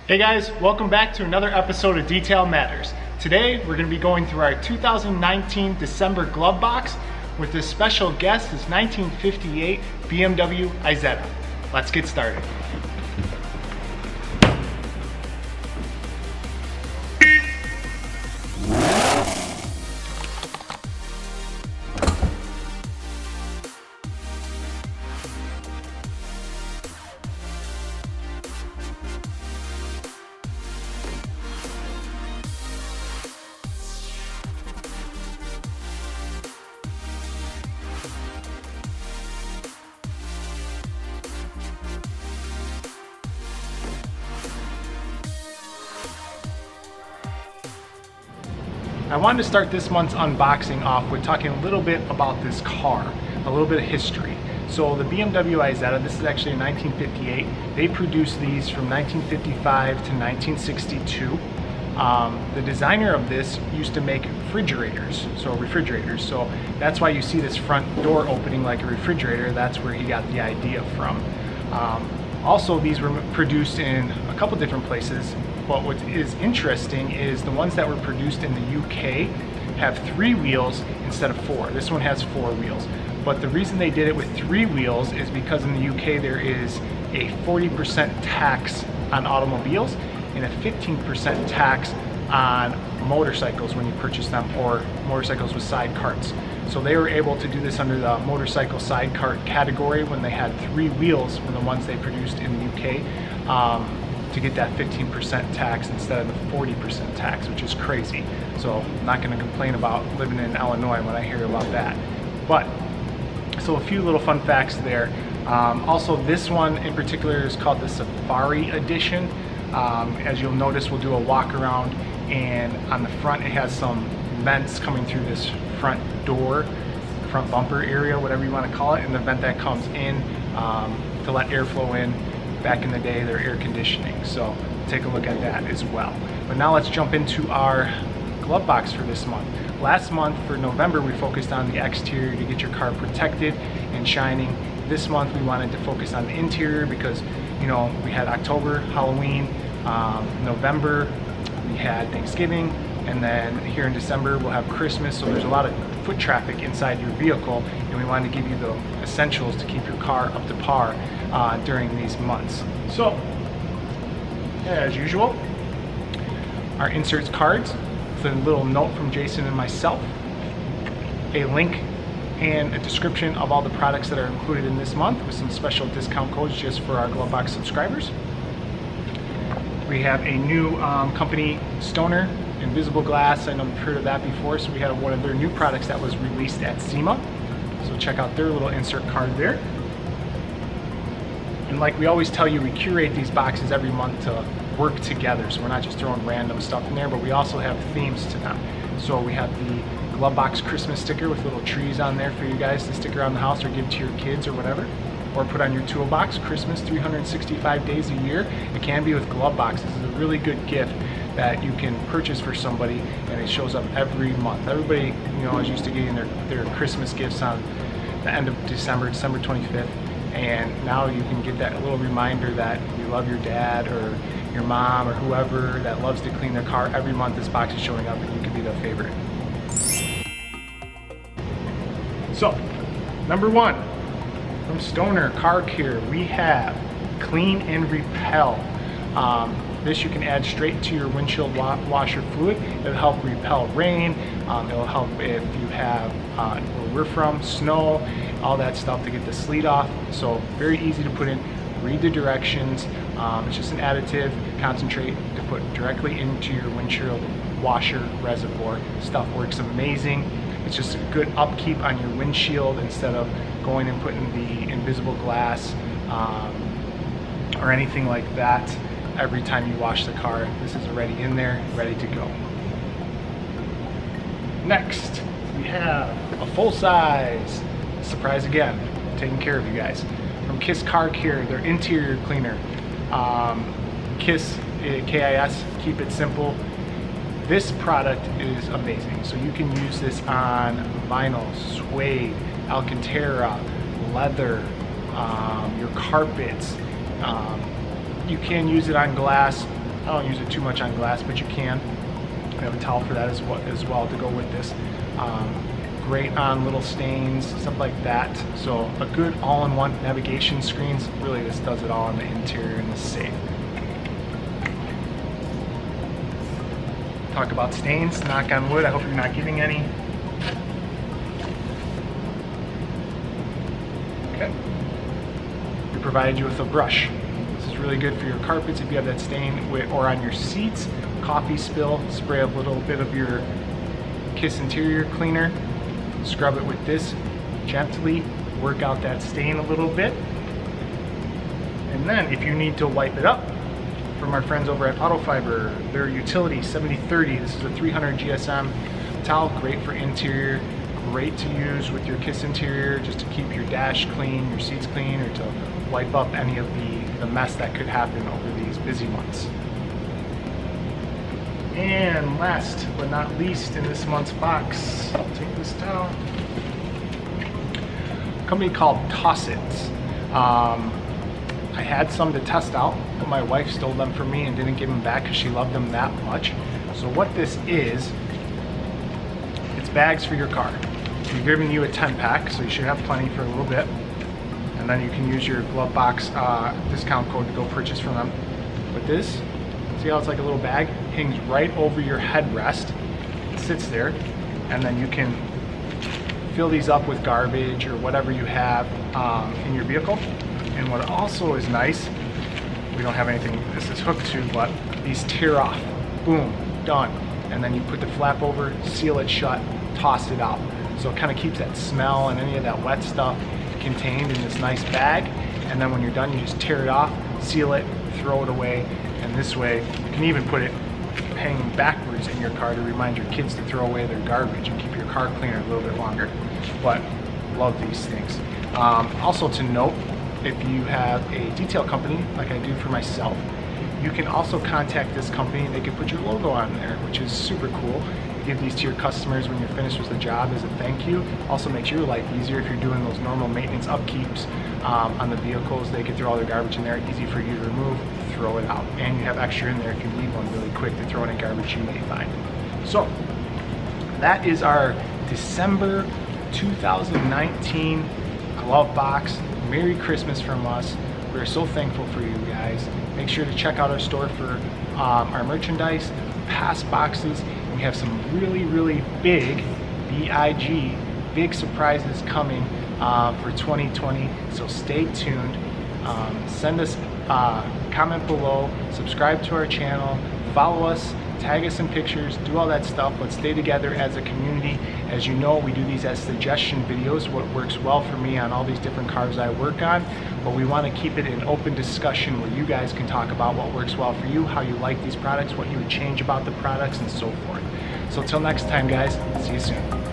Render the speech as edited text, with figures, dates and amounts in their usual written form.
Hey guys, welcome back to another episode of Detail Matters. Today we're going to be going through our 2019 December glove box with this special guest, this 1958 BMW Isetta. Let's get started. I wanted to start this month's unboxing off with talking a little bit about this car, a little bit of history. So the BMW Isetta, this is actually a 1958. They produced these from 1955 to 1962. The designer of this used to make refrigerators. So that's why you see this front door opening like a refrigerator. That's where he got the idea from. Also, these were produced in a couple different places. But what is interesting is the ones that were produced in the UK have 3 wheels instead of 4. This one has 4 wheels. But the reason they did it with 3 wheels is because in the UK there is a 40% tax on automobiles and a 15% tax on motorcycles when you purchase them, or motorcycles with side carts. So they were able to do this under the motorcycle side cart category when they had 3 wheels from the ones they produced in the UK. To get that 15% tax instead of the 40% tax, which is crazy. So I'm not going to complain about living in Illinois when I hear about that. But, so a few little fun facts there. Also, this one in particular is called the Safari Edition. As you'll notice, we'll do a walk around, and on the front it has some vents coming through this front door, front bumper area, whatever you want to call it, and the vent that comes in to let airflow in. Back in the day, their air conditioning, so take a look at that as well. But now let's jump into our glove box for this month. Last month for November we focused on the exterior to get your car protected and shining. This month we wanted to focus on the interior because, you know, we had October, Halloween, November we had Thanksgiving, and then here in December we'll have Christmas, so there's a lot of foot traffic inside your vehicle, and we wanted to give you the essentials to keep your car up to par during these months. So, as usual, our inserts cards with a little note from Jason and myself, a link and a description of all the products that are included in this month with some special discount codes just for our GloveBox subscribers. We have a new company, Stoner, invisible glass. I know you've heard of that before, so we have one of their new products that was released at SEMA. So check out their little insert card there. And like we always tell you, we curate these boxes every month to work together. So we're not just throwing random stuff in there, but we also have themes to them. So we have the GloveBox Christmas sticker with little trees on there for you guys to stick around the house or give to your kids or whatever. Or put on your toolbox. Christmas 365 days a year. It can be with GloveBoxes. It's a really good gift that you can purchase for somebody, and it shows up every month. Everybody, you know, is used to getting their Christmas gifts on the end of December 25th. And now you can get that little reminder that you love your dad or your mom or whoever that loves to clean their car. Every month this box is showing up and you can be their favorite. So, number 1, from Stoner Car Care, we have Clean and Repel. This you can add straight to your windshield washer fluid. It'll help repel rain. It'll help if you have, where we're from, snow, all that stuff to get the sleet off. So very easy to put in. Read the directions. It's just an additive concentrate to put directly into your windshield washer reservoir. Stuff works amazing. It's just a good upkeep on your windshield instead of going and putting the invisible glass or anything like that. Every time you wash the car, this is already in there, ready to go. Next, we have a full-size, surprise again, taking care of you guys, from KIS Car Care, their interior cleaner. KIS, K-I-S, keep it simple. This product is amazing. So you can use this on vinyl, suede, Alcantara, leather, your carpets. You can use it on glass. don't use it too much on glass, but you can. I have a towel for that as well to go with this. Great on little stains, stuff like that. So a good all-in-one navigation screens. Really, this does it all on the interior and the safe. Talk about stains, knock on wood. I hope you're not getting any. Okay. We provided you with a brush. This is really good for your carpets if you have that stain, or on your seats. Coffee spill, spray a little bit of your KIS interior cleaner, scrub it with this, gently work out that stain a little bit. And then if you need to wipe it up, from our friends over at Autofiber, their utility 7030, this is a 300 GSM towel, great for interior, great to use with your KIS interior, just to keep your dash clean, your seats clean, or to wipe up any of the mess that could happen over these busy months. And last but not least in this month's box, I'll take this towel. A company called Tossits. I had some to test out, but my wife stole them from me and didn't give them back because she loved them that much. So what this is, it's bags for your car. We've given you a 10-pack, so you should have plenty for a little bit. And then you can use your GloveBox discount code to go purchase from them. But this, see how it's like a little bag? Hangs right over your headrest. It sits there, and then you can fill these up with garbage or whatever you have in your vehicle. And what also is nice, we don't have anything this is hooked to, but these tear off. Boom, done. And then you put the flap over, seal it shut, toss it out. So it kind of keeps that smell and any of that wet stuff contained in this nice bag. And then when you're done, you just tear it off, seal it, throw it away. And this way, you can even put it hanging backwards in your car to remind your kids to throw away their garbage and keep your car cleaner a little bit longer. But love these things. Also to note, if you have a detail company like I do for myself, you can also contact this company and they can put your logo on there, which is super cool. You give these to your customers when you're finished with the job as a thank you. Also makes your life easier if you're doing those normal maintenance upkeeps on the vehicles. They can throw all their garbage in there, easy for you to remove, throw it out. And you have extra in there if you leave one really quick to throw any garbage you may find. So that is our December 2019 glove box. Merry Christmas from us. We're so thankful for you guys. Make sure to check out our store for our merchandise, past boxes. We have some really, really big, big surprises coming for 2020. So stay tuned. Send us a comment below, subscribe to our channel, follow us, tag us in pictures, do all that stuff. Let's stay together as a community. As you know, we do these as suggestion videos, what works well for me on all these different cars I work on, but we want to keep it an open discussion where you guys can talk about what works well for you, how you like these products, what you would change about the products, and so forth. So till next time, guys, see you soon.